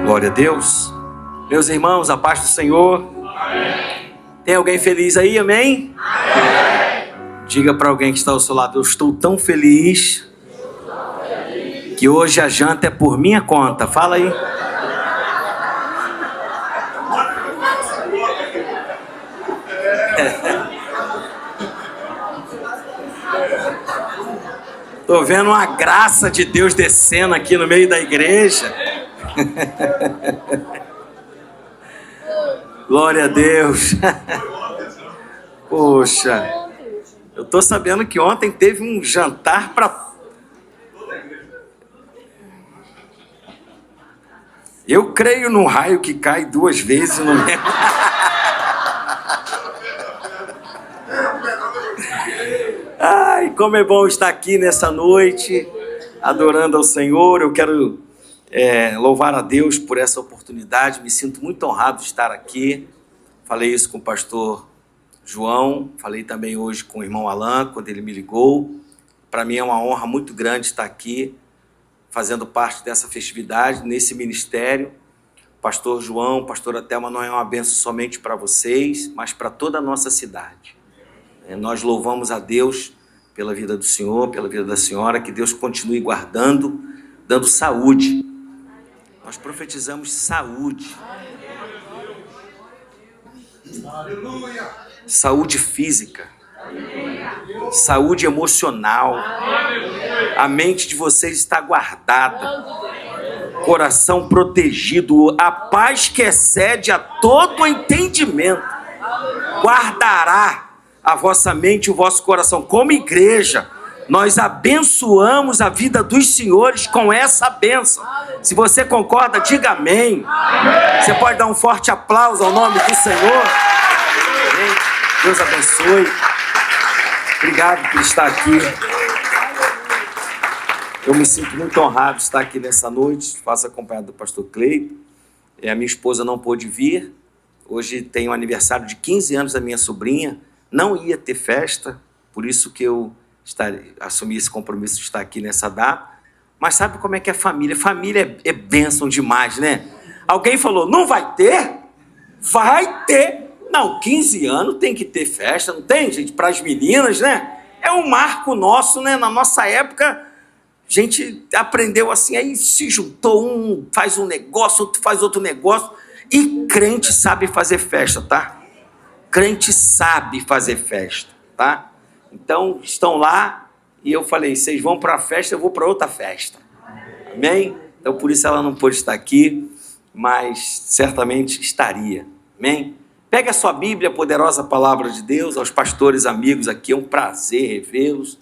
Glória a Deus. Meus irmãos, a paz do Senhor. Amém. Tem alguém feliz aí, amém? Amém. Diga para alguém que está ao seu lado: eu estou tão feliz que hoje a janta é por minha conta. Fala aí. Estou vendo uma graça de Deus descendo aqui no meio da igreja. Glória a Deus. Poxa, eu estou sabendo que ontem teve um jantar para... Eu creio no raio que cai 2 vezes no mesmo... Ai, como é bom estar aqui nessa noite, adorando ao Senhor. Eu quero louvar a Deus por essa oportunidade. Me sinto muito honrado de estar aqui. Falei isso com o pastor João, falei também hoje com o irmão Alan, quando ele me ligou. Para mim é uma honra muito grande estar aqui, fazendo parte dessa festividade, nesse ministério. Pastor João, pastora Thelma, não é uma bênção somente para vocês, mas para toda a nossa cidade. Nós louvamos a Deus pela vida do Senhor, pela vida da senhora, que Deus continue guardando, dando saúde. Nós profetizamos saúde. Saúde física. Saúde emocional. A mente de vocês está guardada. Coração protegido. A paz que excede a todo entendimento guardará a vossa mente e o vosso coração. Como igreja, nós abençoamos a vida dos senhores com essa bênção. Se você concorda, diga amém. Amém. Você pode dar um forte aplauso ao nome do Senhor. Amém. Deus abençoe. Obrigado por estar aqui. Eu me sinto muito honrado de estar aqui nessa noite. Faço acompanhado do pastor Cleito. A minha esposa não pôde vir. Hoje tem o aniversário de 15 anos da minha sobrinha. Não ia ter festa, por isso que eu assumi esse compromisso de estar aqui nessa data. Mas sabe como é que é família? Família é bênção demais, né? Alguém falou, não vai ter? Vai ter. Não, 15 anos tem que ter festa, não tem, gente? Para as meninas, né? É um marco nosso, né? Na nossa época, a gente aprendeu assim, aí se juntou, um faz um negócio, outro faz outro negócio. E crente sabe fazer festa, tá? Crente sabe fazer festa, tá? Então, estão lá e eu falei, vocês vão para a festa, eu vou para outra festa. Amém? Então, por isso ela não pôde estar aqui, mas certamente estaria. Amém? Pega a sua Bíblia, a poderosa palavra de Deus, aos pastores amigos aqui, é um prazer revê-los.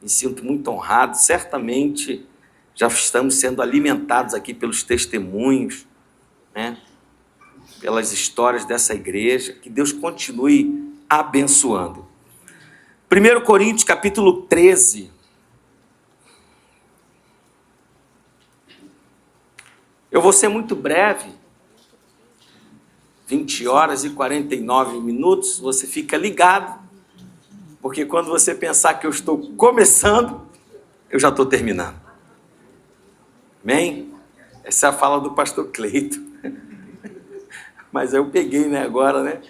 Me sinto muito honrado. Certamente já estamos sendo alimentados aqui pelos testemunhos, né? Pelas histórias dessa igreja, que Deus continue abençoando. 1 Coríntios, capítulo 13. Eu vou ser muito breve, 20 horas e 49 minutos, você fica ligado, porque quando você pensar que eu estou começando, eu já estou terminando. Amém? Essa é a fala do pastor Cleito. Mas eu peguei, né, agora, né?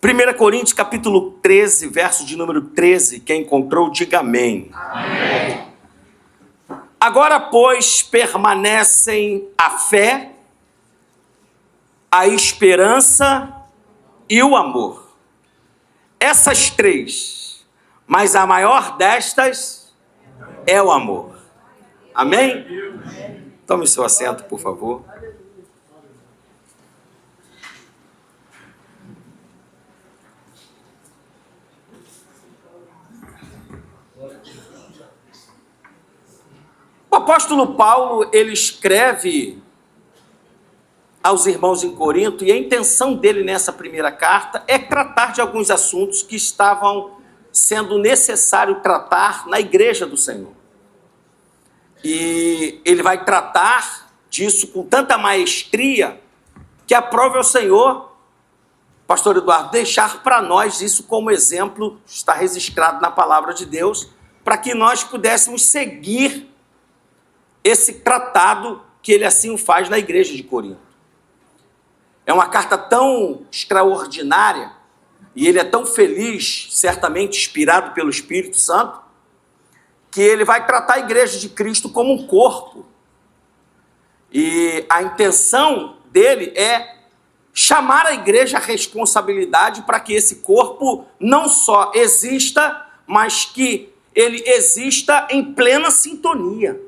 1 Coríntios, capítulo 13, verso de número 13. Quem encontrou, diga amém. Amém. Agora, pois, permanecem a fé, a esperança e o amor. Essas 3. Mas a maior destas é o amor. Amém? Tome seu assento, por favor. O apóstolo Paulo, ele escreve aos irmãos em Corinto, e a intenção dele nessa primeira carta é tratar de alguns assuntos que estavam sendo necessário tratar na igreja do Senhor. E ele vai tratar disso com tanta maestria que aprove ao Senhor, pastor Eduardo, deixar para nós isso como exemplo, está registrado na palavra de Deus, para que nós pudéssemos seguir esse tratado que ele assim o faz na igreja de Corinto. É uma carta tão extraordinária, e ele é tão feliz, certamente inspirado pelo Espírito Santo, que ele vai tratar a igreja de Cristo como um corpo. E a intenção dele é chamar a igreja à responsabilidade para que esse corpo não só exista, mas que ele exista em plena sintonia,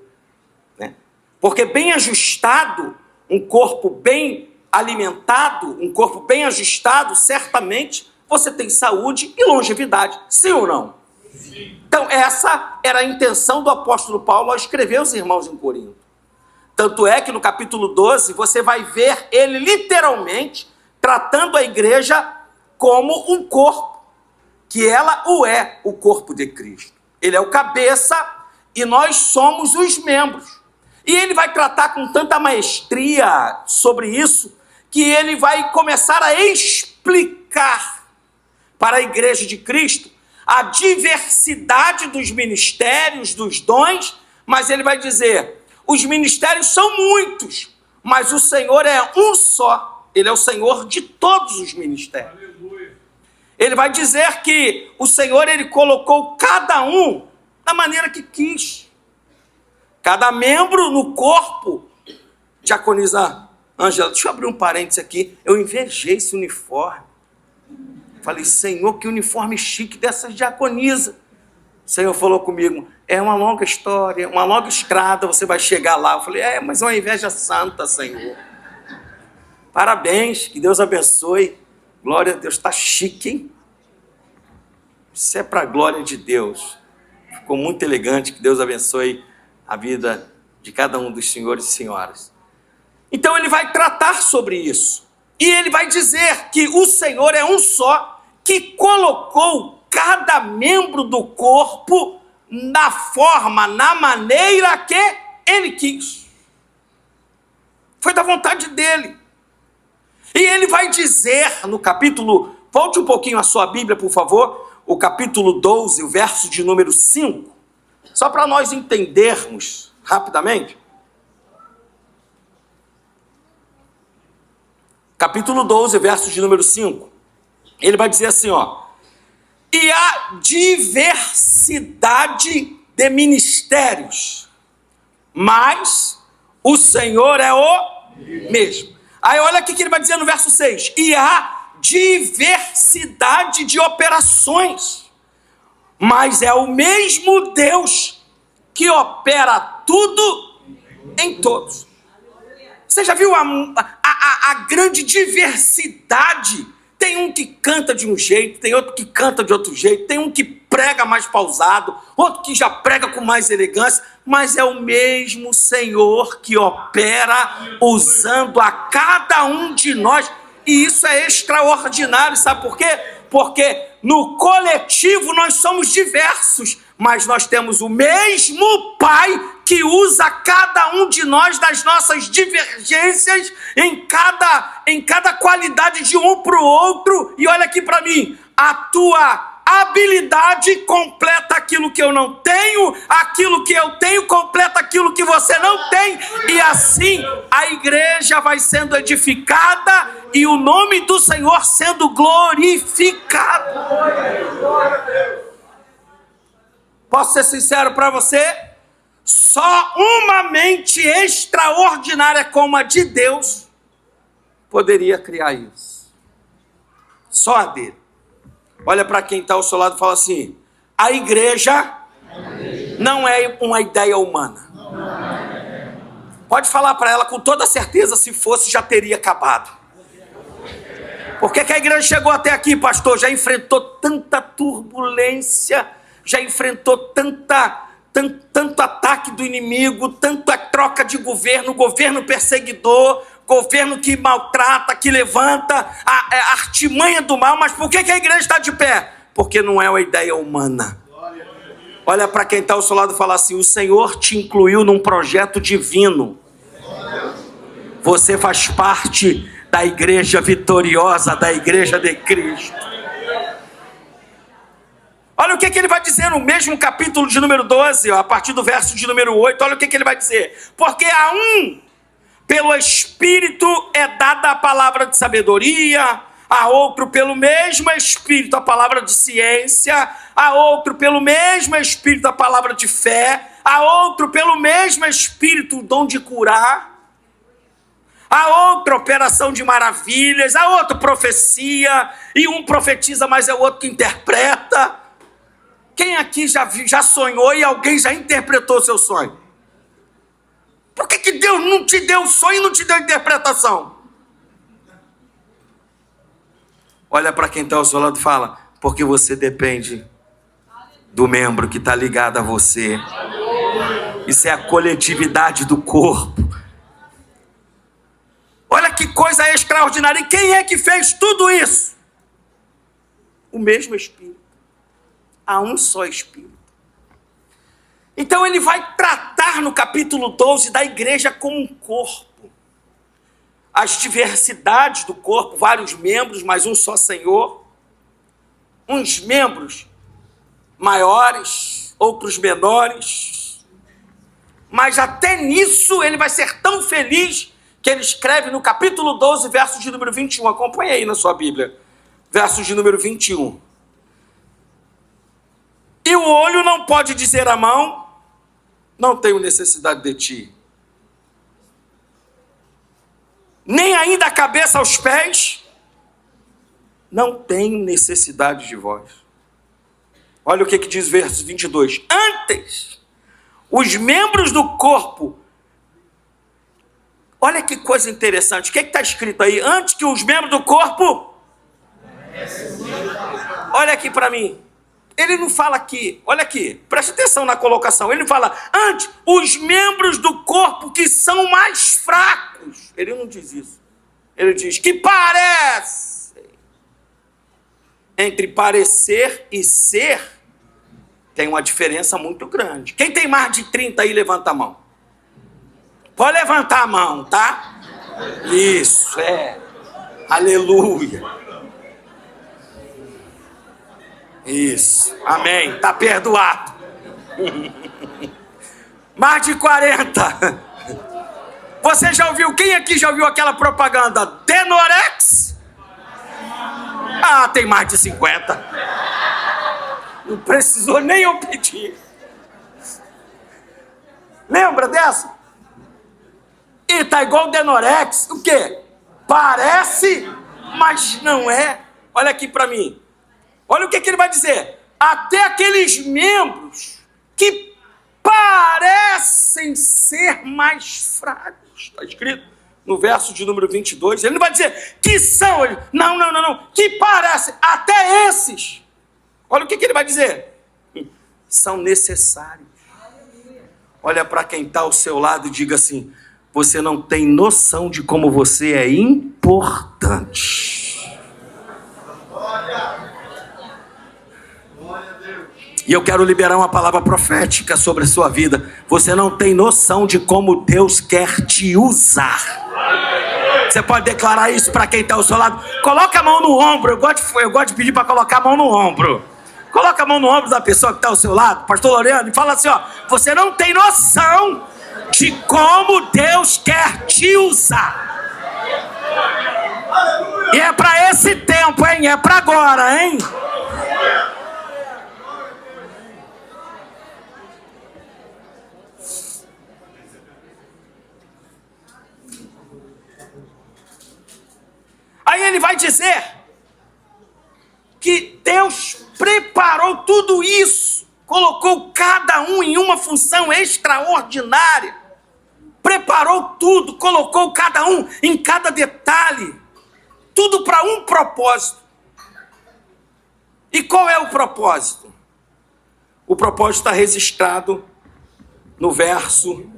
né? Porque bem ajustado, um corpo bem alimentado, um corpo bem ajustado, certamente você tem saúde e longevidade, sim ou não? Sim. Então essa era a intenção do apóstolo Paulo ao escrever aos irmãos em Corinto. Tanto é que no capítulo 12 você vai ver ele literalmente tratando a igreja como um corpo, que ela o corpo de Cristo. Ele é o cabeça e nós somos os membros. E ele vai tratar com tanta maestria sobre isso, que ele vai começar a explicar para a igreja de Cristo a diversidade dos ministérios, dos dons, mas ele vai dizer: os ministérios são muitos, mas o Senhor é um só. Ele é o Senhor de todos os ministérios. Aleluia. Ele vai dizer que o Senhor, ele colocou cada um da maneira que quis. Cada membro no corpo. Diaconisa Ângela, deixa eu abrir um parênteses aqui. Eu invejei esse uniforme. Falei: Senhor, que uniforme chique dessas diaconisa. O Senhor falou comigo: é uma longa história, uma longa estrada, você vai chegar lá. Eu falei: mas é uma inveja santa, Senhor. Parabéns, que Deus abençoe. Glória a Deus, está chique, hein? Isso é para a glória de Deus. Ficou muito elegante, que Deus abençoe a vida de cada um dos senhores e senhoras. Então ele vai tratar sobre isso. E ele vai dizer que o Senhor é um só, que colocou cada membro do corpo na forma, na maneira que ele quis. Foi da vontade dele. E ele vai dizer no capítulo, volte um pouquinho a sua Bíblia, por favor, o capítulo 12, o verso de número 5, só para nós entendermos rapidamente. Capítulo 12, verso de número 5, ele vai dizer assim, ó: e a diversidade de ministérios, mas o Senhor é o mesmo. Aí olha aqui que ele vai dizer no verso 6, e há diversidade de operações, mas é o mesmo Deus que opera tudo em todos. Você já viu a grande diversidade? Tem um que canta de um jeito, tem outro que canta de outro jeito, tem um que prega mais pausado, outro que já prega com mais elegância, mas é o mesmo Senhor que opera usando a cada um de nós. E isso é extraordinário, sabe por quê? Porque no coletivo nós somos diversos, mas nós temos o mesmo Pai que usa cada um de nós das nossas divergências em cada qualidade de um para o outro. E olha aqui para mim, a tua habilidade completa aquilo que eu não tenho, aquilo que eu tenho completa aquilo que você não tem, e assim a igreja vai sendo edificada e o nome do Senhor sendo glorificado. Posso ser sincero para você? Só uma mente extraordinária como a de Deus poderia criar isso. Só a dele. Olha para quem está ao seu lado e fala assim: a igreja não é uma ideia humana. Pode falar para ela com toda certeza, se fosse já teria acabado. Por que a igreja chegou até aqui, pastor? Já enfrentou tanta turbulência, já enfrentou tanto ataque do inimigo, tanta troca de governo perseguidor, governo que maltrata, que levanta a artimanha do mal. Mas por que a igreja está de pé? Porque não é uma ideia humana. Olha para quem está ao seu lado e fala assim: o Senhor te incluiu num projeto divino. Você faz parte da igreja vitoriosa, da igreja de Cristo. Olha o que ele vai dizer no mesmo capítulo de número 12, a partir do verso de número 8. Olha o que ele vai dizer: porque há um pelo Espírito é dada a palavra de sabedoria, a outro pelo mesmo Espírito a palavra de ciência, a outro pelo mesmo Espírito a palavra de fé, a outro pelo mesmo Espírito o dom de curar, a outra operação de maravilhas, a outra profecia, e um profetiza, mas é o outro que interpreta. Quem aqui já sonhou e alguém já interpretou o seu sonho? Por que Deus não te deu o sonho e não te deu a interpretação? Olha para quem está ao seu lado e fala, porque você depende do membro que está ligado a você. Isso é a coletividade do corpo. Olha que coisa extraordinária. E quem é que fez tudo isso? O mesmo Espírito. Há um só Espírito. Então ele vai tratar no capítulo 12 da igreja como um corpo. As diversidades do corpo, vários membros, mas um só Senhor. Uns membros maiores, outros menores. Mas até nisso ele vai ser tão feliz que ele escreve no capítulo 12, verso de número 21. Acompanhe aí na sua Bíblia. Verso de número 21. E o olho não pode dizer à mão, não tenho necessidade de ti. Nem ainda a cabeça aos pés, não tenho necessidade de vós. Olha o que diz o verso 22. Antes, os membros do corpo... Olha que coisa interessante. O que está escrito aí? Antes que os membros do corpo... Olha aqui para mim. Ele não fala aqui. Olha aqui. Preste atenção na colocação. Ele fala, antes, os membros do corpo que são mais fracos. Ele não diz isso. Ele diz que parecem. Entre parecer e ser, tem uma diferença muito grande. Quem tem mais de 30 aí, levanta a mão. Pode levantar a mão, tá? Isso, Aleluia. Isso, amém. Tá perdoado. Mais de 40. Você já ouviu? Quem aqui já ouviu aquela propaganda? Denorex? Ah, tem mais de 50. Não precisou nem eu pedir. Lembra dessa? E tá igual o Denorex. O quê? Parece, mas não é. Olha aqui para mim. Olha o que ele vai dizer. Até aqueles membros que parecem ser mais fracos. Está escrito no verso de número 22. Ele não vai dizer que são. Não. Que parecem. Até esses. Olha o que ele vai dizer. São necessários. Olha para quem está ao seu lado e diga assim, você não tem noção de como você é importante. E eu quero liberar uma palavra profética sobre a sua vida. Você não tem noção de como Deus quer te usar. Você pode declarar isso para quem está ao seu lado. Coloca a mão no ombro. Eu gosto de pedir para colocar a mão no ombro. Coloca a mão no ombro da pessoa que está ao seu lado, pastor Loreano, e fala assim, ó, você não tem noção de como Deus quer te usar. E é para esse tempo, hein? É para agora, hein? Aí ele vai dizer que Deus preparou tudo isso, colocou cada um em uma função extraordinária, preparou tudo, colocou cada um em cada detalhe, tudo para um propósito. E qual é o propósito? O propósito está registrado no verso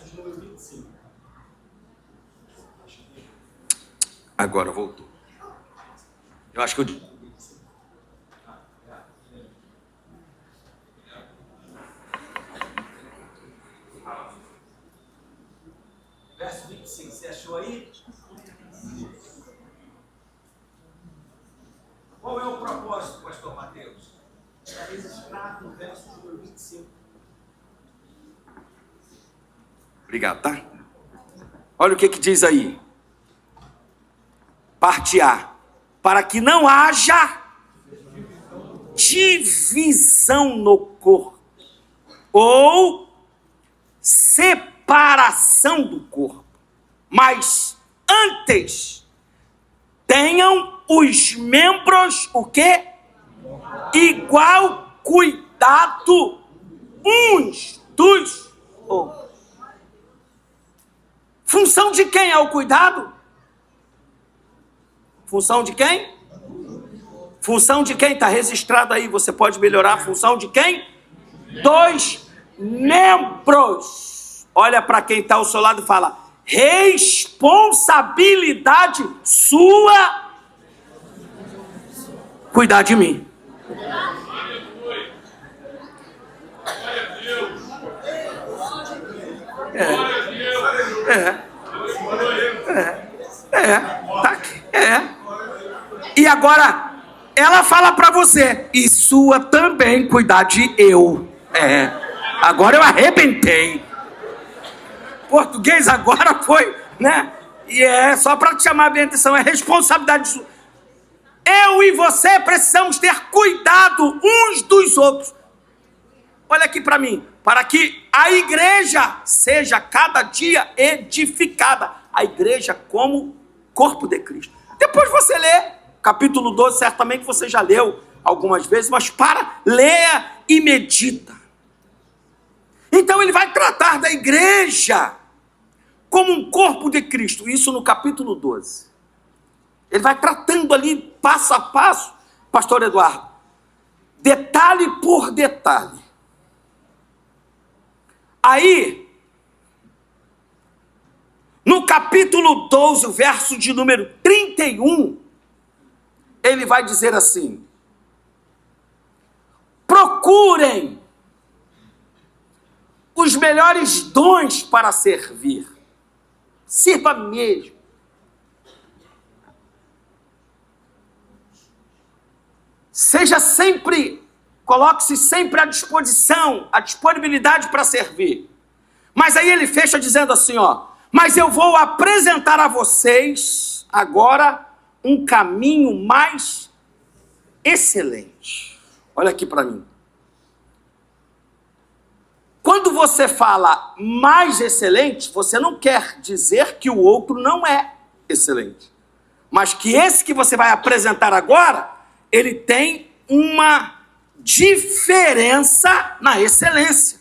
de número 25. Agora voltou. Eu acho que eu... Verso 25, você achou aí? Qual é o propósito, pastor Mateus? Obrigado, tá? Olha o que diz aí. Parte A. Para que não haja divisão no corpo ou separação do corpo, mas antes tenham os membros o quê? Igual cuidado uns dos outros. Função de quem é o cuidado? Função de quem? Função de quem? Está registrado aí, você pode melhorar a função de quem? Dos membros. Olha para quem está ao seu lado e fala: responsabilidade sua cuidar de mim. Tá aqui. E agora ela fala para você: e sua também cuidar de eu. Agora eu arrebentei. Português agora foi, né? E só para te chamar bem a atenção, é responsabilidade sua. Eu e você precisamos ter cuidado uns dos outros. Olha aqui para mim. Para que a igreja seja cada dia edificada. A igreja como corpo de Cristo. Depois você lê, capítulo 12, certamente você já leu algumas vezes, mas leia e medita. Então ele vai tratar da igreja como um corpo de Cristo. Isso no capítulo 12. Ele vai tratando ali, passo a passo, pastor Eduardo, detalhe por detalhe. Aí, no capítulo 12, o verso de número 31, ele vai dizer assim: procurem os melhores dons para servir. Sirva mesmo. Seja sempre, coloque-se sempre à disposição, à disponibilidade para servir. Mas aí ele fecha dizendo assim, mas eu vou apresentar a vocês agora um caminho mais excelente. Olha aqui para mim. Quando você fala mais excelente, você não quer dizer que o outro não é excelente. Mas que esse que você vai apresentar agora, ele tem uma diferença na excelência.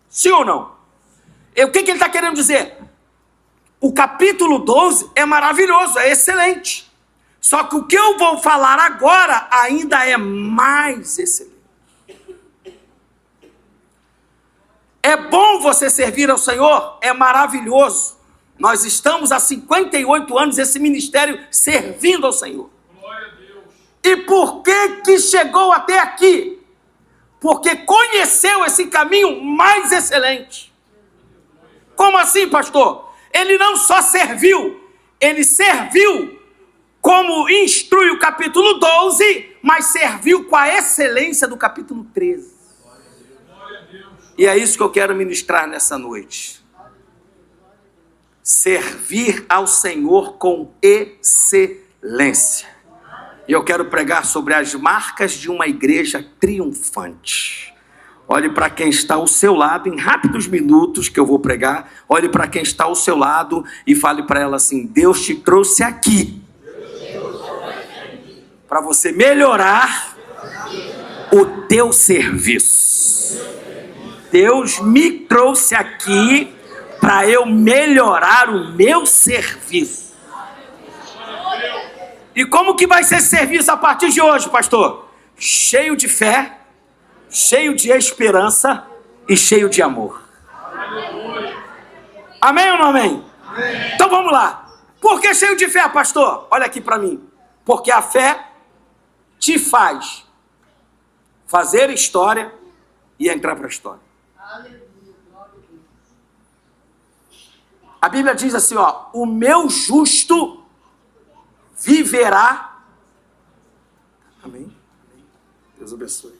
Sim ou não? O que ele está querendo dizer? O capítulo 12 é maravilhoso, é excelente. Só que o que eu vou falar agora ainda é mais excelente. É bom você servir ao Senhor? É maravilhoso. Nós estamos há 58 anos esse ministério servindo ao Senhor. Glória a Deus. E por que chegou até aqui? Porque conheceu esse caminho mais excelente. Como assim, pastor? Ele não só serviu, ele serviu como instrui o capítulo 12, mas serviu com a excelência do capítulo 13. E é isso que eu quero ministrar nessa noite. Servir ao Senhor com excelência. E eu quero pregar sobre as marcas de uma igreja triunfante. Olhe para quem está ao seu lado, em rápidos minutos que eu vou pregar, olhe para quem está ao seu lado e fale para ela assim: Deus te trouxe aqui para você melhorar o teu serviço. Deus me trouxe aqui para eu melhorar o meu serviço. E como que vai ser esse serviço a partir de hoje, pastor? Cheio de fé, cheio de esperança e cheio de amor. Amém ou não amém? Amém. Então vamos lá. Por que cheio de fé, pastor? Olha aqui para mim. Porque a fé te faz fazer história e entrar para a história. A Bíblia diz assim, o meu justo viverá. Amém? Deus abençoe.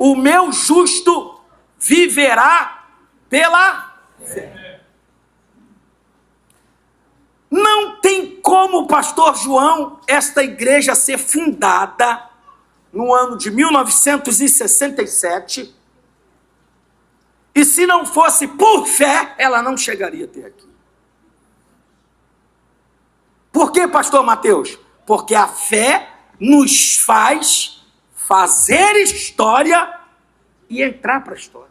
o meu justo viverá pela fé. Não tem como, pastor João, esta igreja ser fundada no ano de 1967, e se não fosse por fé, ela não chegaria até aqui. Por que, pastor Mateus? Porque a fé nos faz fazer história e entrar para a história.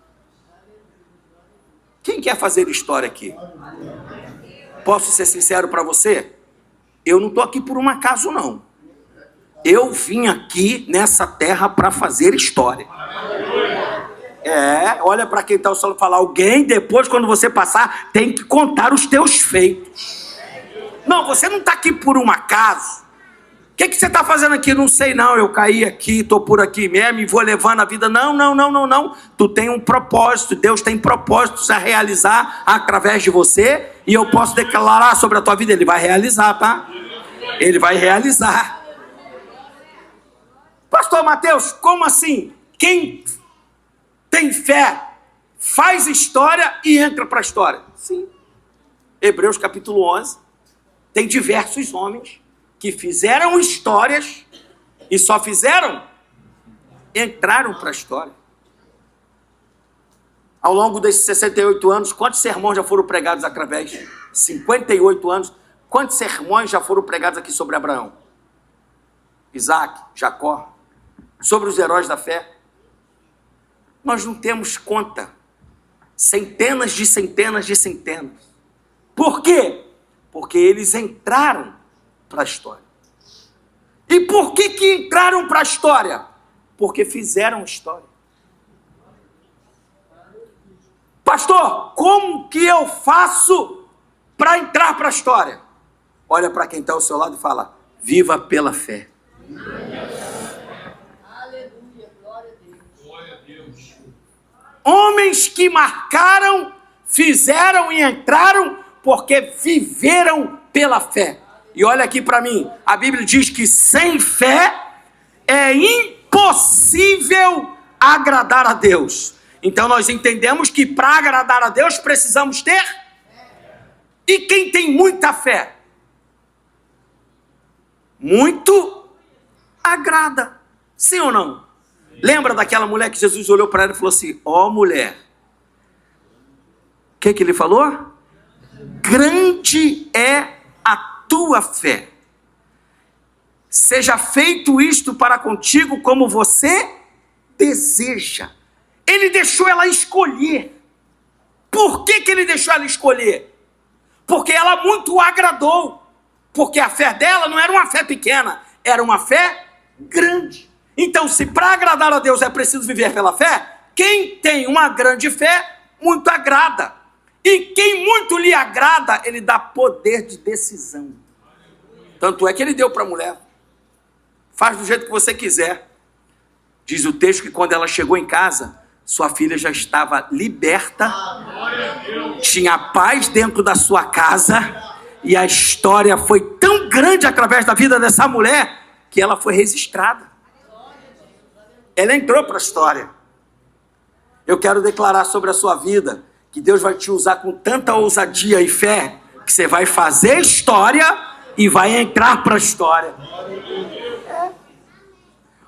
Quem quer fazer história aqui? Posso ser sincero para você? Eu não estou aqui por um acaso, não. Eu vim aqui nessa terra para fazer história. Olha para quem está ao solo falar, alguém depois, quando você passar, tem que contar os teus feitos. Não, você não está aqui por um acaso. O que você está fazendo aqui? Não sei não, eu caí aqui, estou por aqui mesmo e vou levando a vida. Não. Tu tem um propósito, Deus tem propósitos a realizar através de você, e eu posso declarar sobre a tua vida, Ele vai realizar, tá? Ele vai realizar. Pastor Mateus, como assim? Quem tem fé faz história e entra para a história? Sim. Hebreus capítulo 11, tem diversos homens que fizeram histórias e só entraram para a história. Ao longo desses 68 anos, quantos sermões já foram pregados através? 58 anos, quantos sermões já foram pregados aqui sobre Abraão? Isaac, Jacó, sobre os heróis da fé? Nós não temos conta. Centenas de centenas de centenas. Por quê? Porque eles entraram para a história. E por que entraram para a história? Porque fizeram história. Pastor, como que eu faço para entrar para a história? Olha para quem está ao seu lado e fala, viva pela fé. Aleluia, glória a Deus. Homens que marcaram, fizeram e entraram porque viveram pela fé. E olha aqui para mim, a Bíblia diz que sem fé é impossível agradar a Deus. Então nós entendemos que para agradar a Deus precisamos ter. E quem tem muita fé? Muito agrada. Sim ou não? Lembra daquela mulher que Jesus olhou para ela e falou assim, ó mulher. O que ele falou? Grande é a tua fé. Seja feito isto para contigo como você deseja. Ele deixou ela escolher. Por que ele deixou ela escolher? Porque ela muito agradou. Porque a fé dela não era uma fé pequena, era uma fé grande. Então, se para agradar a Deus é preciso viver pela fé, quem tem uma grande fé, muito agrada. E quem muito lhe agrada, ele dá poder de decisão. Tanto é que ele deu para a mulher. Faz do jeito que você quiser. Diz o texto que quando ela chegou em casa, sua filha já estava liberta, tinha paz dentro da sua casa, e a história foi tão grande através da vida dessa mulher, que ela foi registrada. Ela entrou para a história. Eu quero declarar sobre a sua vida, que Deus vai te usar com tanta ousadia e fé, que você vai fazer história e vai entrar para a história.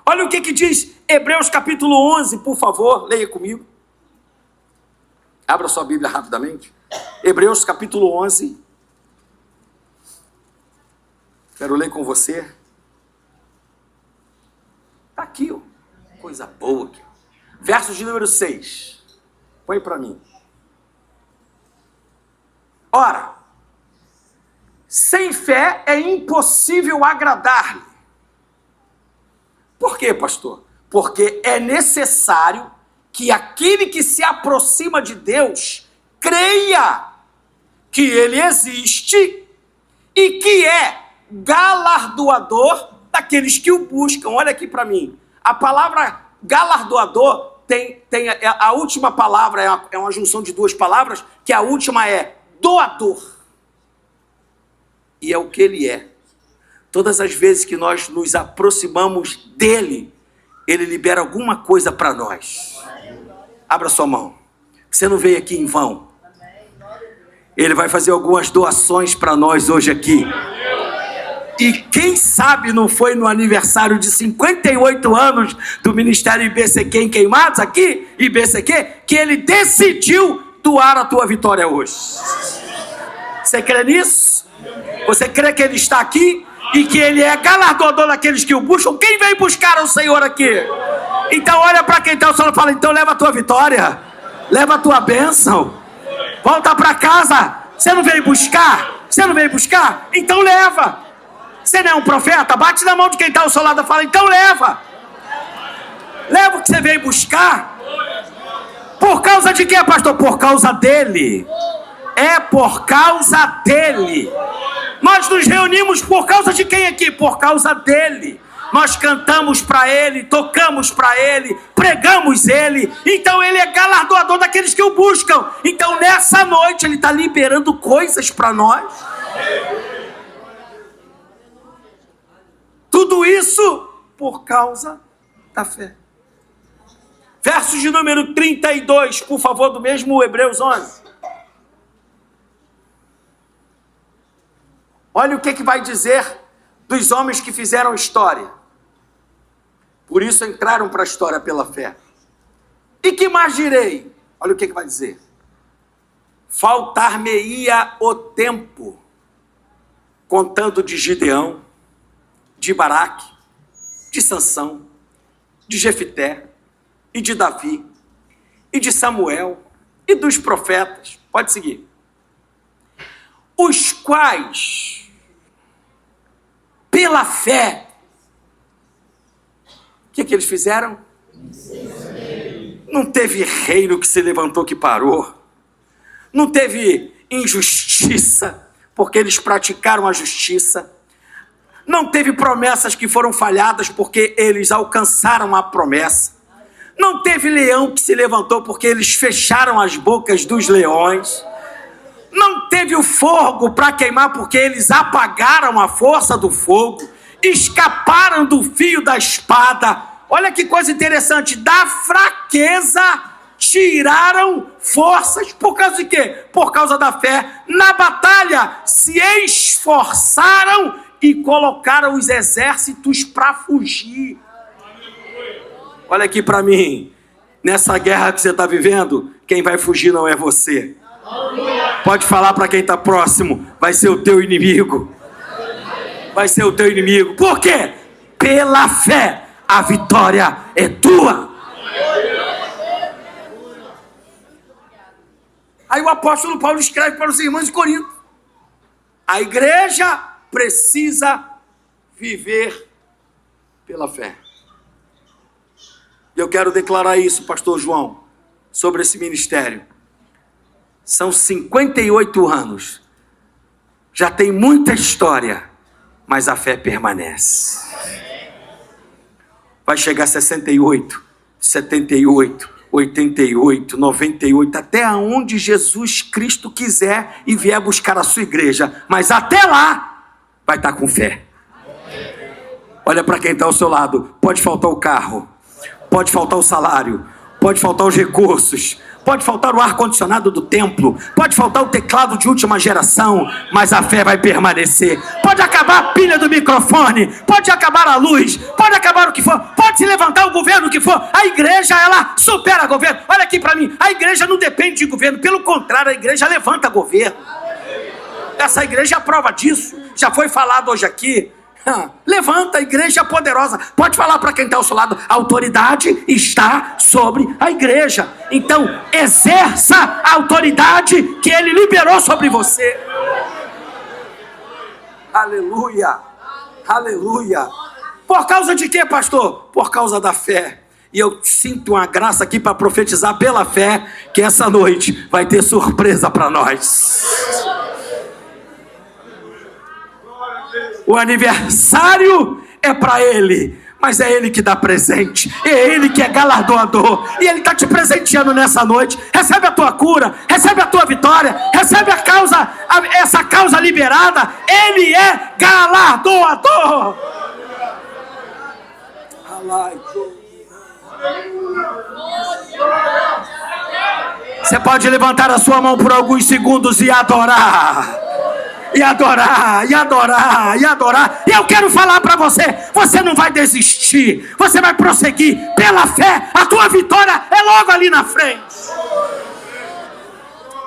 Olha o que diz Hebreus capítulo 11, por favor, leia comigo. Abra sua Bíblia rapidamente. Hebreus capítulo 11. Quero ler com você. Está aqui, ó. Coisa boa aqui. Versos de número 6. Põe para mim. Ora, sem fé é impossível agradar-lhe. Por quê, pastor? Porque é necessário que aquele que se aproxima de Deus creia que Ele existe e que é galardoador daqueles que o buscam. Olha aqui para mim. A palavra galardoador tem a última palavra, é uma junção de duas palavras, que a última é doador. E é o que ele é. Todas as vezes que nós nos aproximamos dele, Ele libera alguma coisa para nós. Abra sua mão. Você não veio aqui em vão. Ele vai fazer algumas doações para nós hoje aqui. E quem sabe não foi no aniversário de 58 anos do Ministério IBCQ em Queimados, aqui, IBCQ, que ele decidiu doar a tua vitória hoje. Você crê nisso? Você crê que ele está aqui e que ele é galardoador daqueles que o buscam? Quem veio buscar o Senhor aqui? Então olha para quem está ao Senhor e fala, então leva a tua vitória, leva a tua bênção, volta para casa. Você não veio buscar? Você não veio buscar? Então leva. Você não é um profeta? Bate na mão de quem está ao seu lado e fala, então leva. Leva o que você veio buscar. Por causa de quê, pastor? Por causa dele. É por causa dele. Nós nos reunimos por causa de quem aqui? Por causa dele. Nós cantamos para ele, tocamos para ele, pregamos ele. Então ele é galardoador daqueles que o buscam. Então nessa noite ele está liberando coisas para nós. Tudo isso por causa da fé. Versos de número 32, por favor, do mesmo Hebreus 11. Olha o que vai dizer dos homens que fizeram história. Por isso entraram para a história pela fé. E que mais direi? Olha o que vai dizer. Faltar-me-ia o tempo, contando de Gideão, de Baraque, de Sansão, de Jefité, e de Davi, e de Samuel, e dos profetas. Pode seguir. Os quais, pela fé, o que eles fizeram? Não teve reino que se levantou que parou. Não teve injustiça, porque eles praticaram a justiça. Não teve promessas que foram falhadas, porque eles alcançaram a promessa. Não teve leão que se levantou, porque eles fecharam as bocas dos leões. Não teve o fogo para queimar, porque eles apagaram a força do fogo. Escaparam do fio da espada. Olha que coisa interessante. Da fraqueza tiraram forças. Por causa de quê? Por causa da fé. Na batalha se esforçaram e colocaram os exércitos para fugir. Olha aqui para mim. Nessa guerra que você está vivendo, quem vai fugir não é você. Pode falar para quem está próximo. Vai ser o teu inimigo. Vai ser o teu inimigo. Por quê? Pela fé, a vitória é tua. Aí o apóstolo Paulo escreve para os irmãos de Corinto. A igreja precisa viver pela fé. Eu quero declarar isso, pastor João, sobre esse ministério. São 58 anos. Já tem muita história, mas a fé permanece. Vai chegar a 68, 78, 88, 98, até aonde Jesus Cristo quiser e vier buscar a sua igreja. Mas até lá, vai estar com fé. Olha para quem está ao seu lado. Pode faltar o carro, pode faltar o salário, pode faltar os recursos, pode faltar o ar-condicionado do templo, pode faltar o teclado de última geração, mas a fé vai permanecer. Pode acabar a pilha do microfone, pode acabar a luz, pode acabar o que for, pode se levantar o governo que for, a igreja, ela supera governo. Olha aqui para mim, a igreja não depende de governo, pelo contrário, a igreja levanta governo. Essa igreja é a prova disso, já foi falado hoje aqui. Levanta, a igreja poderosa. Pode falar para quem está ao seu lado. A autoridade está sobre a igreja. Então exerça a autoridade que ele liberou sobre você. Aleluia, aleluia. Por causa de quê, pastor? Por causa da fé. E eu sinto uma graça aqui para profetizar pela fé que essa noite vai ter surpresa para nós. O aniversário é para ele, mas é ele que dá presente, é ele que é galardoador, e ele está te presenteando nessa noite. Recebe a tua cura, recebe a tua vitória, recebe a causa, essa causa liberada. Ele é galardoador. Você pode levantar a sua mão por alguns segundos e adorar. E adorar, e adorar, e adorar. E eu quero falar para você, você não vai desistir. Você vai prosseguir pela fé. A tua vitória é logo ali na frente.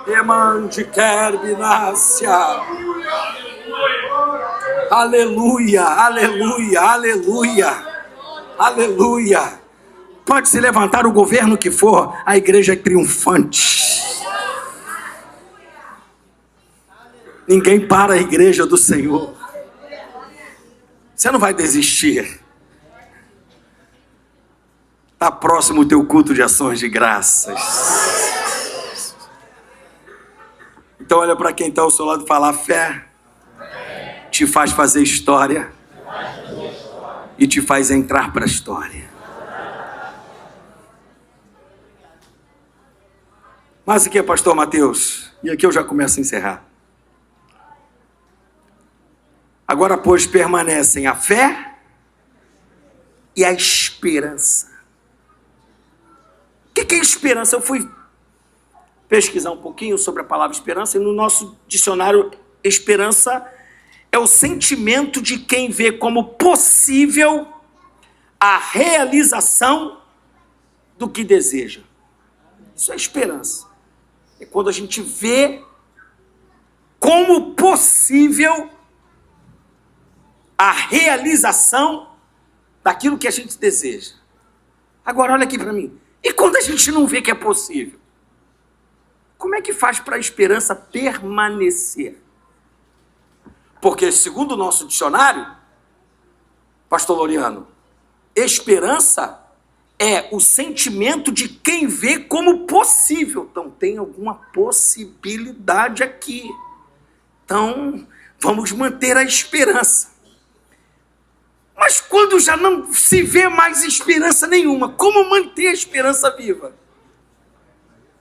Emande kerbinácia. Aleluia, aleluia, aleluia. Aleluia. Pode se levantar o governo que for, a igreja é triunfante. Ninguém para a igreja do Senhor. Você não vai desistir. Está próximo o teu culto de ações de graças. Então olha para quem está ao seu lado e fala: a fé te faz fazer história e te faz entrar para a história. Mas aqui é pastor Mateus, e aqui eu já começo a encerrar. Agora, pois, permanecem a fé e a esperança. O que é esperança? Eu fui pesquisar um pouquinho sobre a palavra esperança, e no nosso dicionário, esperança é o sentimento de quem vê como possível a realização do que deseja. Isso é esperança. É quando a gente vê como possível a realização daquilo que a gente deseja. Agora, olha aqui para mim. E quando a gente não vê que é possível? Como é que faz para a esperança permanecer? Porque, segundo o nosso dicionário, pastor Loriano, esperança é o sentimento de quem vê como possível. Então, tem alguma possibilidade aqui. Então, vamos manter a esperança. Mas quando já não se vê mais esperança nenhuma, como manter a esperança viva?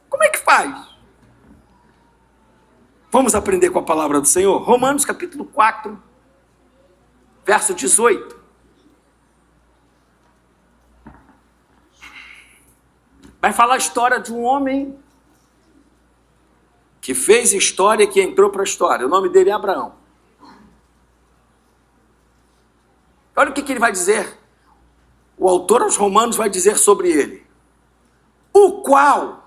Como é que faz? Vamos aprender com a palavra do Senhor? Romanos capítulo 4, verso 18. Vai falar a história de um homem que fez história e que entrou para a história. O nome dele é Abraão. Olha o que ele vai dizer. O autor aos Romanos vai dizer sobre ele. O qual,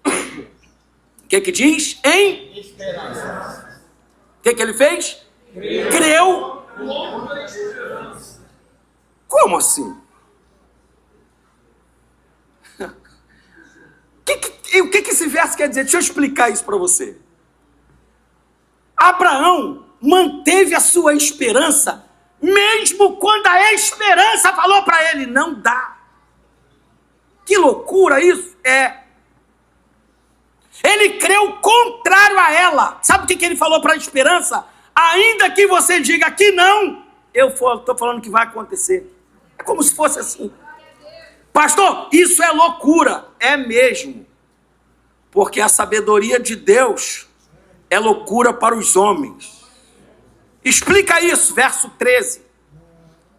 o que diz? Em esperança. O que ele fez? Creu. Como assim? O que esse verso quer dizer? Deixa eu explicar isso para você. Abraão manteve a sua esperança mesmo quando a esperança falou para ele: não dá. Que loucura isso é. Ele creu contrário a ela. Sabe o que ele falou para a esperança? Ainda que você diga que não, eu estou falando que vai acontecer. É como se fosse assim. Pastor, isso é loucura. É mesmo. Porque a sabedoria de Deus é loucura para os homens. Explica isso, verso 13.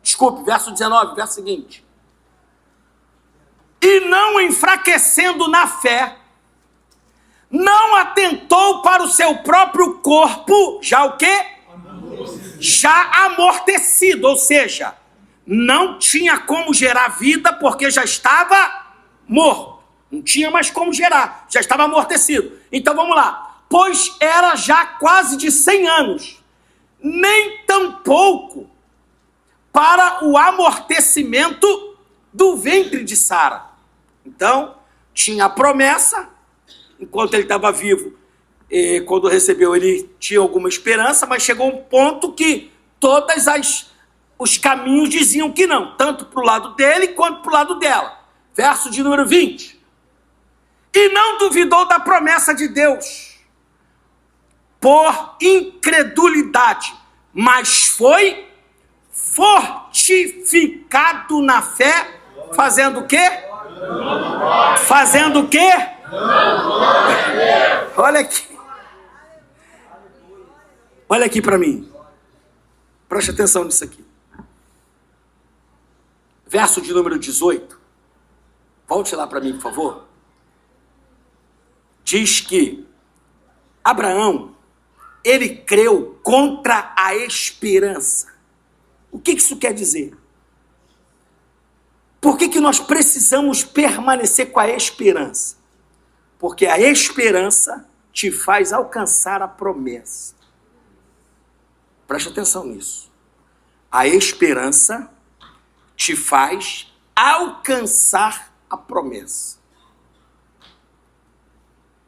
Desculpe, verso 19, verso seguinte. E não enfraquecendo na fé, não atentou para o seu próprio corpo, já o quê? Já amortecido, ou seja, não tinha como gerar vida porque já estava morto. Não tinha mais como gerar, já estava amortecido. Então vamos lá. Pois era já quase de 100 anos. Nem tampouco para o amortecimento do ventre de Sara. Então, tinha a promessa, enquanto ele estava vivo, quando recebeu, ele tinha alguma esperança, mas chegou um ponto que os caminhos diziam que não, tanto para o lado dele quanto para o lado dela. Verso de número 20. E não duvidou da promessa de Deus, por incredulidade, mas foi fortificado na fé, fazendo o quê? Fazendo o quê? Olha aqui. Olha aqui para mim. Preste atenção nisso aqui. Verso de número 18. Volte lá para mim, por favor. diz que Abraão, ele creu contra a esperança. O que isso quer dizer? Por que nós precisamos permanecer com a esperança? Porque a esperança te faz alcançar a promessa. Preste atenção nisso. A esperança te faz alcançar a promessa.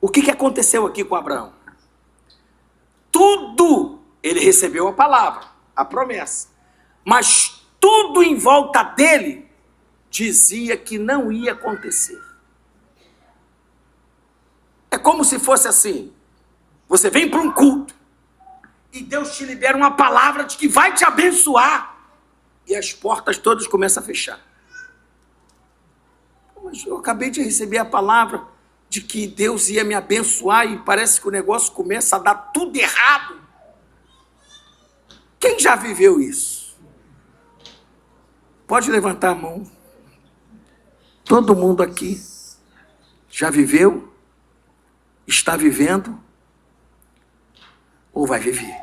O que aconteceu aqui com Abraão? Tudo, ele recebeu a palavra, a promessa, mas tudo em volta dele dizia que não ia acontecer. É como se fosse assim, você vem para um culto, e Deus te libera uma palavra de que vai te abençoar, e as portas todas começam a fechar. Mas eu acabei de receber a palavra de que Deus ia me abençoar, e parece que o negócio começa a dar tudo errado. Quem já viveu isso? Pode levantar a mão. Todo mundo aqui já viveu, está vivendo, ou vai viver.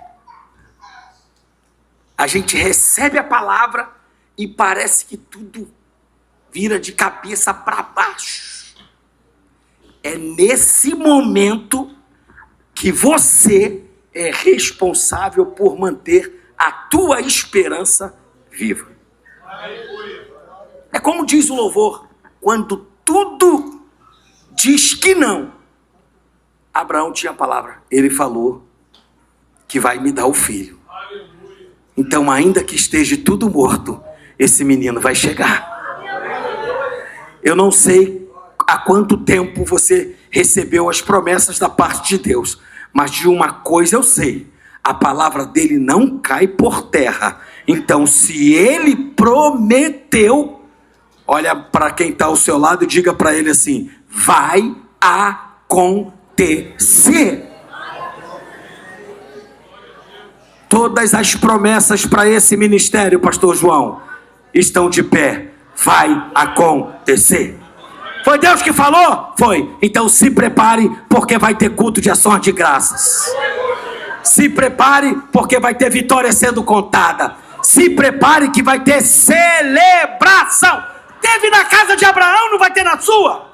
A gente recebe a palavra e parece que tudo vira de cabeça para baixo. É nesse momento que você é responsável por manter a tua esperança viva. É como diz o louvor, quando tudo diz que não, Abraão tinha a palavra. Ele falou que vai me dar o filho. Então, ainda que esteja tudo morto, esse menino vai chegar. Eu não sei há quanto tempo você recebeu as promessas da parte de Deus, mas de uma coisa eu sei: a palavra dele não cai por terra. Então, se ele prometeu, olha para quem está ao seu lado e diga para ele assim: vai acontecer. Todas as promessas para esse ministério, pastor João, estão de pé. Vai acontecer. Foi Deus que falou? Foi. Então se prepare, porque vai ter culto de ações de graças. Se prepare, porque vai ter vitória sendo contada. Se prepare que vai ter celebração. Teve na casa de Abraão, não vai ter na sua?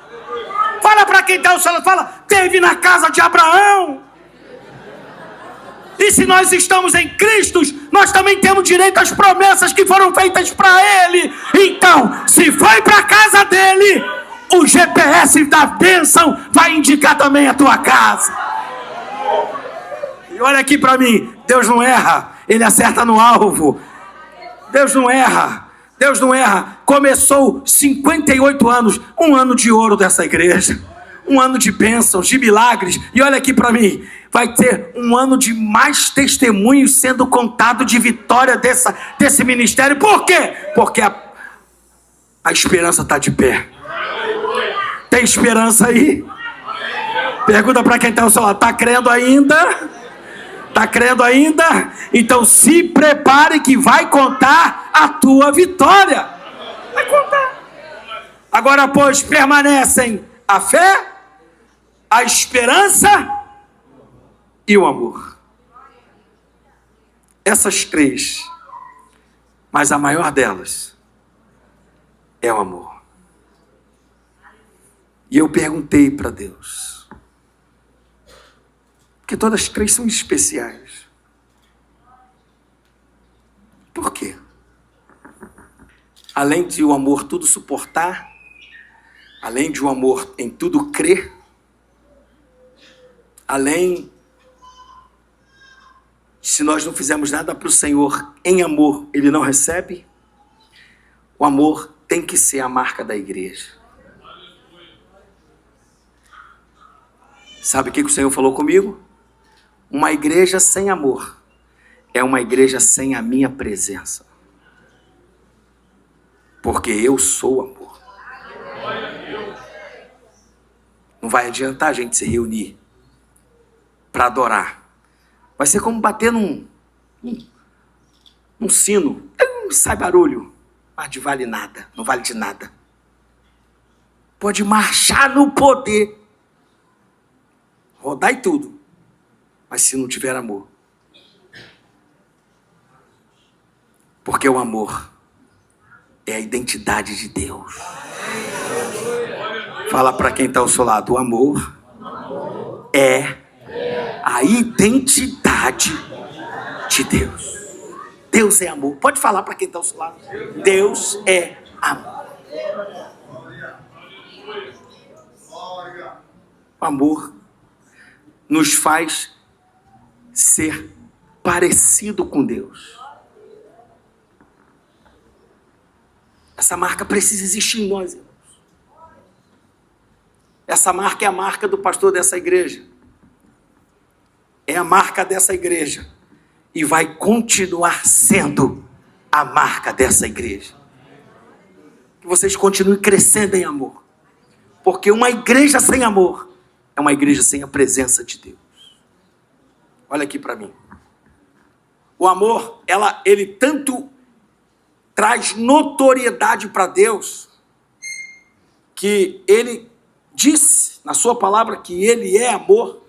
Fala para quem está ao seu lado, fala: teve na casa de Abraão. E se nós estamos em Cristo, nós também temos direito às promessas que foram feitas para Ele. Então, se foi para a casa dele, o GPS da bênção vai indicar também a tua casa. E olha aqui para mim, Deus não erra, Ele acerta no alvo. Deus não erra, Deus não erra. Começou 58 anos, um ano de ouro dessa igreja, um ano de bênçãos, de milagres. E olha aqui para mim, vai ter um ano de mais testemunhos sendo contado de vitória desse ministério. Por quê? Porque a esperança está de pé. Tem esperança aí? Pergunta para quem está ao seu lado: está crendo ainda? Está crendo ainda? Então se prepare que vai contar a tua vitória. Vai contar. Agora, pois, permanecem a fé, a esperança e o amor. Essas três, mas a maior delas é o amor. E eu perguntei para Deus, porque todas as três são especiais. Por quê? Além de o amor tudo suportar, além de o amor em tudo crer, além, se nós não fizermos nada para o Senhor em amor, Ele não recebe. O amor tem que ser a marca da igreja. Sabe o que o Senhor falou comigo? Uma igreja sem amor é uma igreja sem a minha presença. Porque eu sou amor. Não vai adiantar a gente se reunir para adorar. Vai ser como bater num sino. Sai barulho, mas não vale nada, não vale de nada. Pode marchar no poder. rodar e tudo, mas se não tiver amor. Porque o amor é a identidade de Deus. Fala para quem está ao seu lado, o amor é a identidade de Deus. Deus é amor. Pode falar para quem está ao seu lado. Deus é amor. O amor nos faz ser parecido com Deus. Essa marca precisa existir em nós, irmãos. Essa marca é a marca do pastor dessa igreja. É a marca dessa igreja. E vai continuar sendo a marca dessa igreja. Que vocês continuem crescendo em amor. Porque uma igreja sem amor é uma igreja sem a presença de Deus. Olha aqui para mim. O amor, ele tanto traz notoriedade para Deus, que ele disse na sua palavra que ele é amor.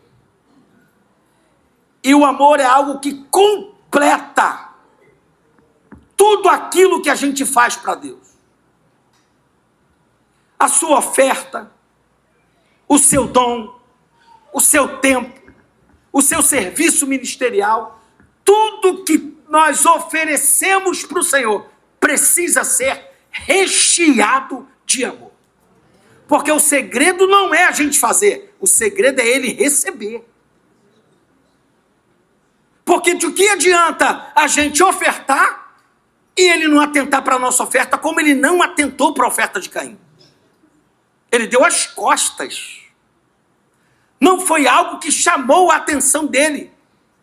E o amor é algo que completa tudo aquilo que a gente faz para Deus. A sua oferta, o seu dom, o seu tempo, o seu serviço ministerial, tudo que nós oferecemos para o Senhor precisa ser recheado de amor. Porque o segredo não é a gente fazer, o segredo é ele receber. Porque de que adianta a gente ofertar e ele não atentar para a nossa oferta, como ele não atentou para a oferta de Caim? Ele deu as costas. Não foi algo que chamou a atenção dele.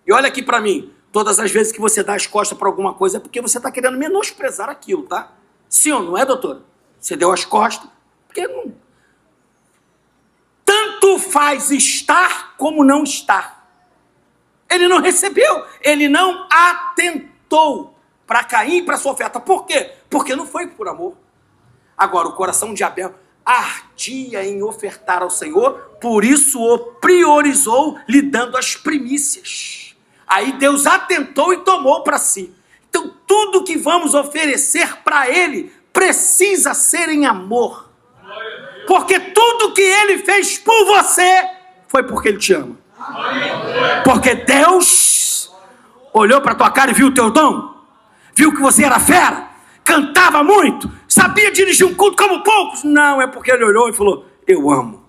E olha aqui para mim, todas as vezes que você dá as costas para alguma coisa é porque você está querendo menosprezar aquilo, tá? Sim ou não é, doutora? Você deu as costas, porque não. Tanto faz estar como não estar. Ele não recebeu, ele não atentou para Caim e para sua oferta. Por quê? Porque não foi por amor. Agora, o coração de Abel ardia em ofertar ao Senhor, por isso o priorizou, lhe dando as primícias. Aí Deus atentou e tomou para si. Então, tudo que vamos oferecer para Ele precisa ser em amor. Porque tudo que Ele fez por você foi porque Ele te ama. Porque Deus olhou para tua cara e viu o teu dom, viu que você era fera, cantava muito, sabia dirigir um culto como poucos. Não, é porque Ele olhou e falou, eu amo.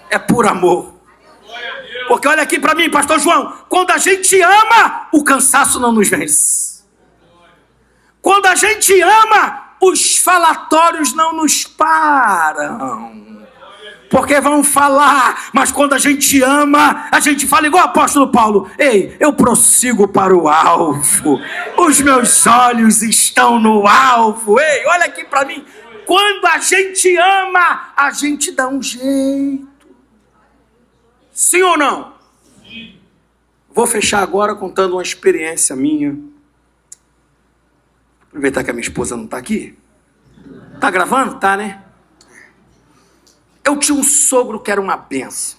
É por amor. Porque olha aqui para mim, pastor João, quando a gente ama, o cansaço não nos vence. Quando a gente ama, os falatórios não nos param. Porque vão falar, mas quando a gente ama, a gente fala igual o apóstolo Paulo. Ei, eu prossigo para o alvo. Os meus olhos estão no alvo. Ei, olha aqui para mim. Quando a gente ama, a gente dá um jeito. Sim ou não? Sim. Vou fechar agora contando uma experiência minha. Aproveitar que a minha esposa não está aqui. Tá gravando? Tá, né? Eu tinha um sogro que era uma benção.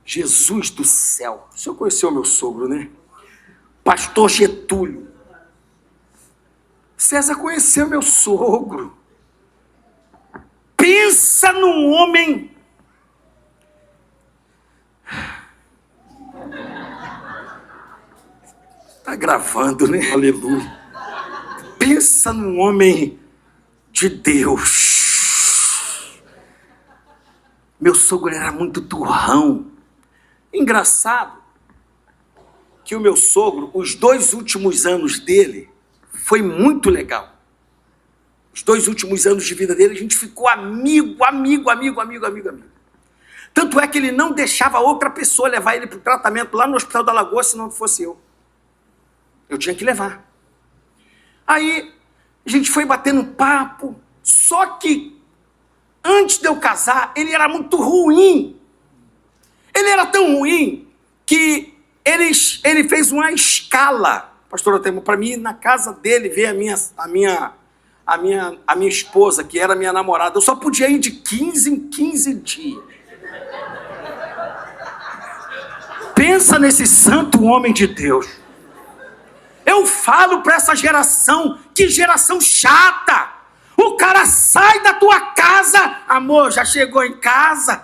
Jesus do céu. O senhor conheceu meu sogro, né? Pastor Getúlio. César conheceu meu sogro. Pensa num homem. Tá gravando, né? Aleluia. Pensa num homem de Deus. Meu sogro era muito turrão. Engraçado que o meu sogro, os 2 últimos anos dele, foi muito legal. Os 2 últimos anos de vida dele, a gente ficou amigo. Tanto é que ele não deixava outra pessoa levar ele para o tratamento lá no Hospital da Lagoa, se não fosse eu. Eu tinha que levar. Aí, a gente foi batendo um papo, só que antes de eu casar, ele era muito ruim. Ele era tão ruim que ele fez uma escala, pastor Otemo, para mim ir na casa dele ver a minha esposa, que era minha namorada. Eu só podia ir de 15 em 15 dias. Pensa nesse santo homem de Deus. Eu falo para essa geração, que geração chata. O cara sai da tua casa, amor, já chegou em casa?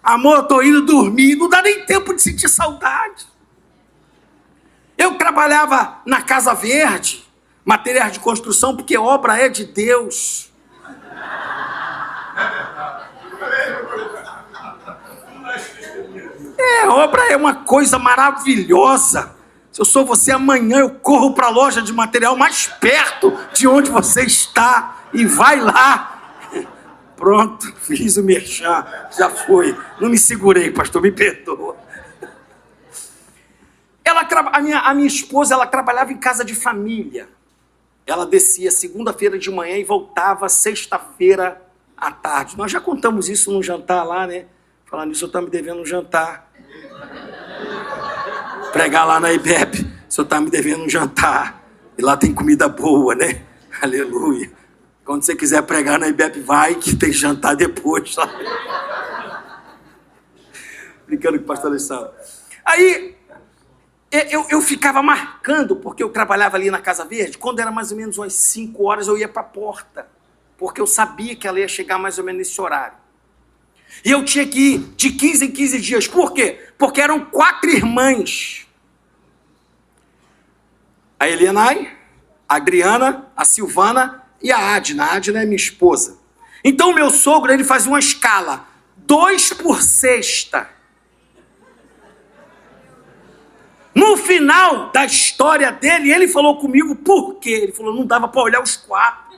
Amor, tô indo dormir, não dá nem tempo de sentir saudade. Eu trabalhava na Casa Verde, materiais de construção, porque obra é de Deus. Obra é uma coisa maravilhosa. Se eu sou você, amanhã eu corro para a loja de material mais perto de onde você está e vai lá. Pronto, fiz o merchan, já foi. Não me segurei, pastor, me perdoa. A minha esposa, ela trabalhava em casa de família. Ela descia segunda-feira de manhã e voltava sexta-feira à tarde. Nós já contamos isso num jantar lá, né? Falando nisso, eu estou me devendo um jantar. Pregar lá na IBEP, o senhor está me devendo um jantar. E lá tem comida boa, né? Aleluia. Quando você quiser pregar na IBEP, vai, que tem jantar depois. Sabe? Brincando com o pastor Alessandro. Aí, eu ficava marcando, porque eu trabalhava ali na Casa Verde. Quando era mais ou menos umas 5 horas, eu ia para a porta. Porque eu sabia que ela ia chegar mais ou menos nesse horário. E eu tinha que ir de 15 em 15 dias. Por quê? Porque eram 4 irmãs. A Elianai, a Adriana, a Silvana e a Adna. A Adna é minha esposa. Então, o meu sogro, ele fazia uma escala. 2 por sexta. No final da história dele, ele falou comigo por quê? Ele falou, não dava para olhar os 4.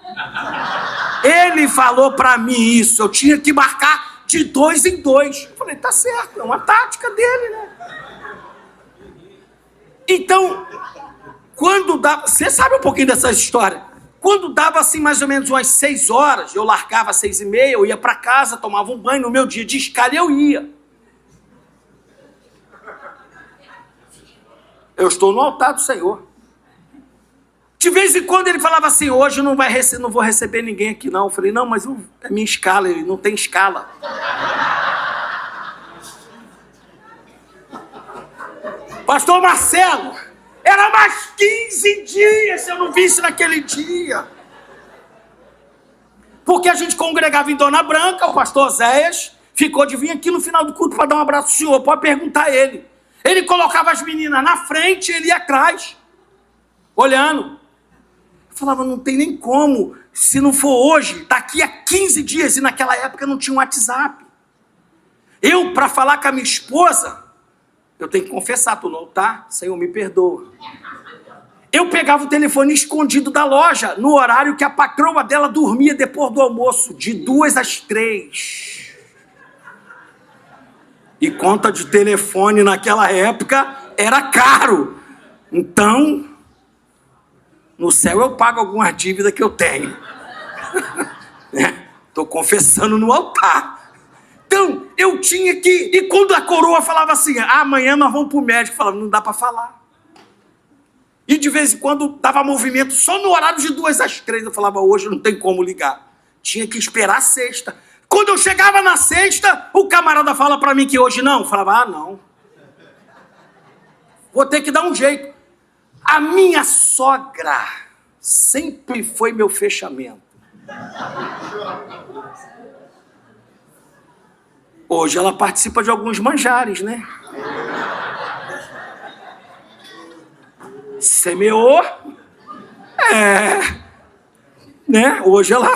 Ele falou para mim isso. Eu tinha que marcar de 2 em 2. Eu falei, tá certo, é uma tática dele, né? Então, quando dava... Você sabe um pouquinho dessa história. Quando dava assim mais ou menos umas 6 horas, eu largava às 6h30, eu ia para casa, tomava um banho, no meu dia de escala eu ia. Eu estou no altar do Senhor. De vez em quando ele falava assim, hoje não vou receber ninguém aqui não. Eu falei, não, mas é minha escala, ele não tem escala. Pastor Marcelo, era mais 15 dias se eu não visse naquele dia. Porque a gente congregava em Dona Branca, o pastor Zéias ficou de vir aqui no final do culto para dar um abraço ao senhor, pode perguntar a ele. Ele colocava as meninas na frente e ele ia atrás, olhando. Eu falava, não tem nem como, se não for hoje, daqui a 15 dias, e naquela época não tinha um WhatsApp. Eu, para falar com a minha esposa, eu tenho que confessar, estou no altar, Senhor, me perdoa. Eu pegava o telefone escondido da loja, no horário que a patroa dela dormia depois do almoço, de 2 às 3. E conta de telefone naquela época era caro. Então, no céu eu pago algumas dívidas que eu tenho. Estou confessando no altar. Então, eu tinha que... E quando a coroa falava assim, amanhã nós vamos para o médico, eu falava, não dá para falar. E de vez em quando dava movimento só no horário de 2 às 3. Eu falava, hoje não tem como ligar. Tinha que esperar a sexta. Quando eu chegava na sexta, o camarada fala para mim que hoje não. Eu falava, não. Vou ter que dar um jeito. A minha sogra sempre foi meu fechamento. Hoje ela participa de alguns manjares, né? Semeou. Né? Hoje ela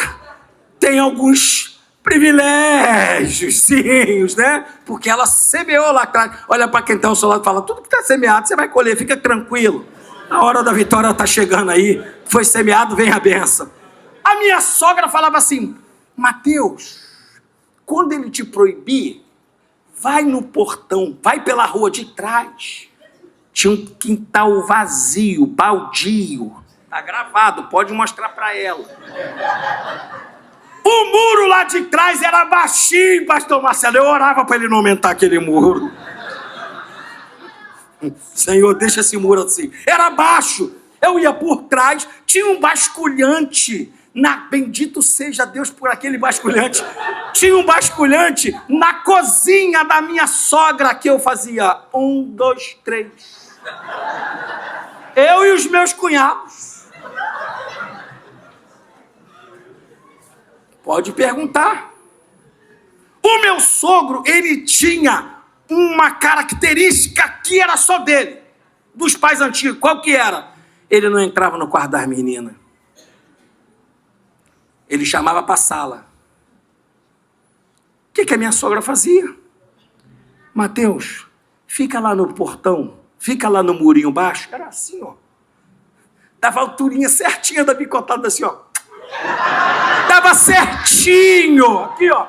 tem alguns privilégios, né? Porque ela semeou lá atrás. Olha para quem está ao seu lado e fala, tudo que está semeado você vai colher, fica tranquilo. A hora da vitória está chegando aí. Foi semeado, vem a benção. A minha sogra falava assim, Mateus, quando ele te proibir, vai no portão, vai pela rua de trás. Tinha um quintal vazio, baldio. Tá gravado, pode mostrar para ela. O muro lá de trás era baixinho, pastor Marcelo. Eu orava para ele não aumentar aquele muro. Senhor, deixa esse muro assim. Era baixo. Eu ia por trás, tinha um basculhante Bendito seja Deus por aquele basculhante. Tinha um basculhante na cozinha da minha sogra que eu fazia 1, 2, 3. Eu e os meus cunhados. Pode perguntar. O meu sogro, ele tinha uma característica que era só dele, dos pais antigos. Qual que era? Ele não entrava no quarto das meninas. Ele chamava para a sala. O que a minha sogra fazia? Mateus, fica lá no portão, fica lá no murinho baixo. Era assim, ó. Dava a alturinha certinha da bicotada, assim, ó. Dava certinho. Aqui, ó.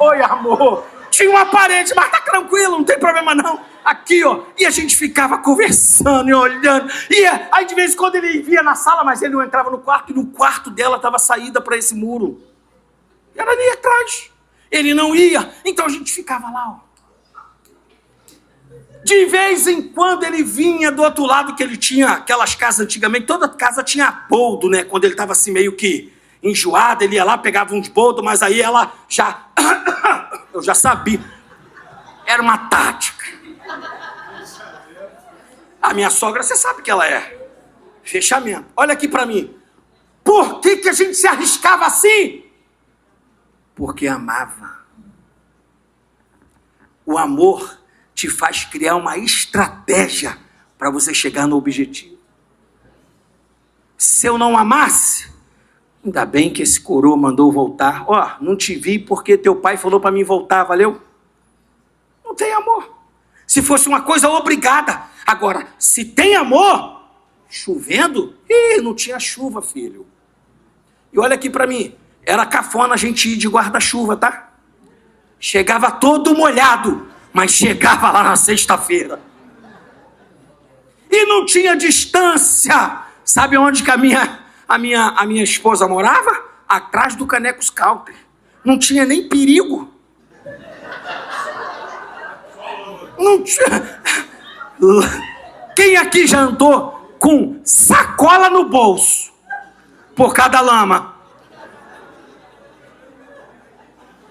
Oi, amor. Tinha uma parede, mas tá tranquilo, não tem problema não. Aqui, ó. E a gente ficava conversando e olhando. E aí, de vez em quando, ele via na sala, mas ele não entrava no quarto. E no quarto dela estava a saída para esse muro. E ela nem ia atrás. Ele não ia. Então a gente ficava lá, ó. De vez em quando ele vinha do outro lado, que ele tinha aquelas casas antigamente. Toda casa tinha boldo, né? Quando ele estava assim meio que enjoado, ele ia lá, pegava uns boldos, mas aí ela já... Eu já sabia. Era uma tática. A minha sogra, você sabe que ela é. Fechamento. Olha aqui para mim. Por que a gente se arriscava assim? Porque amava. O amor te faz criar uma estratégia para você chegar no objetivo. Se eu não amasse, ainda bem que esse coroa mandou voltar. Ó, não te vi porque teu pai falou para mim voltar, valeu? Não tem amor. Se fosse uma coisa obrigada. Agora, se tem amor, chovendo, não tinha chuva, filho. E olha aqui para mim, era cafona a gente ir de guarda-chuva, tá? Chegava todo molhado, mas chegava lá na sexta-feira. E não tinha distância. Sabe onde que a minha esposa morava? Atrás do Caneco Scalper. Não tinha nem perigo. Não tinha. Quem aqui já andou com sacola no bolso por cada lama?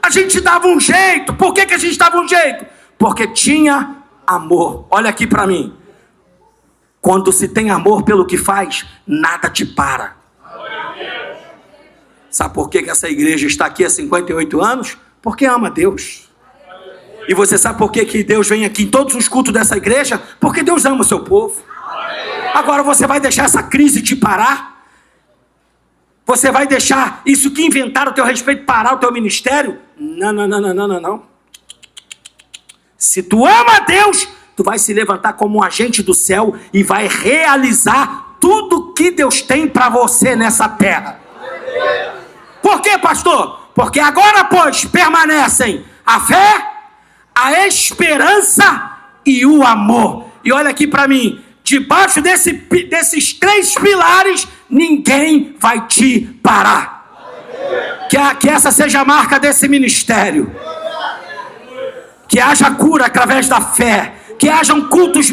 A gente dava um jeito. Por que a gente dava um jeito? Porque tinha amor. Olha aqui para mim. Quando se tem amor pelo que faz, nada te para. Sabe por que essa igreja está aqui há 58 anos? Porque ama Deus. E você sabe por que Deus vem aqui em todos os cultos dessa igreja? Porque Deus ama o seu povo. Agora você vai deixar essa crise te parar? Você vai deixar isso que inventaram a teu respeito parar o teu ministério? Não. Se tu ama Deus, tu vai se levantar como um agente do céu e vai realizar tudo que Deus tem para você nessa terra. Por quê, pastor? Porque agora, pois, permanecem a fé, a esperança e o amor. E olha aqui para mim, debaixo desses 3 pilares, ninguém vai te parar. Que essa seja a marca desse ministério. Que haja cura através da fé. Que hajam cultos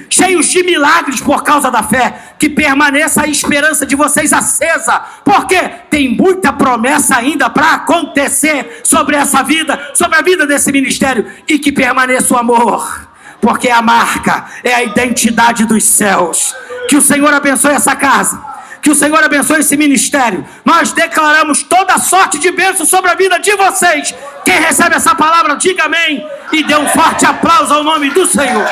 cheios de milagres por causa da fé. Que permaneça a esperança de vocês acesa. Porque tem muita promessa ainda para acontecer sobre essa vida, sobre a vida desse ministério. E que permaneça o amor. Porque a marca é a identidade dos céus. Que o Senhor abençoe essa casa. Que o Senhor abençoe esse ministério. Nós declaramos toda sorte de bênção sobre a vida de vocês. Quem recebe essa palavra, diga amém. E dê um forte aplauso ao nome do Senhor.